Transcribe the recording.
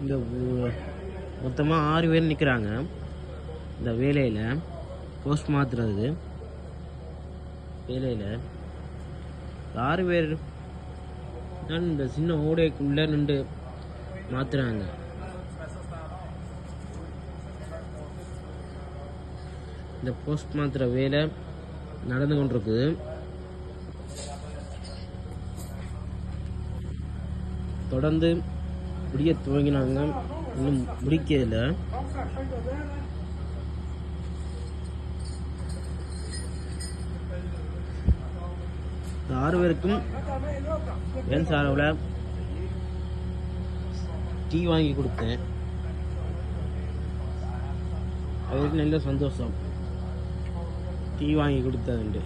இந்த மொத்தமாக 6 பேர் நிற்கிறாங்க இந்த வேலையில், போஸ்ட் மாற்றுறதுக்கு வேலையில் 6 பேர் தான் இந்த சின்ன ஓடைக்குள்ளே நின்று மாற்றுறாங்க. இந்த போஸ்ட் மாற்றுற வேலை நடந்து கொண்டிருக்குது. தொடர்ந்து முடிய துவங்கினாங்க, இன்னும் முடிக்கல. இந்த 6 பேருக்கும் என் சார்பில் டீ வாங்கி கொடுத்தேன். அவருக்கு நல்ல சந்தோஷம் டீ வாங்கி கொடுத்ததுண்டு.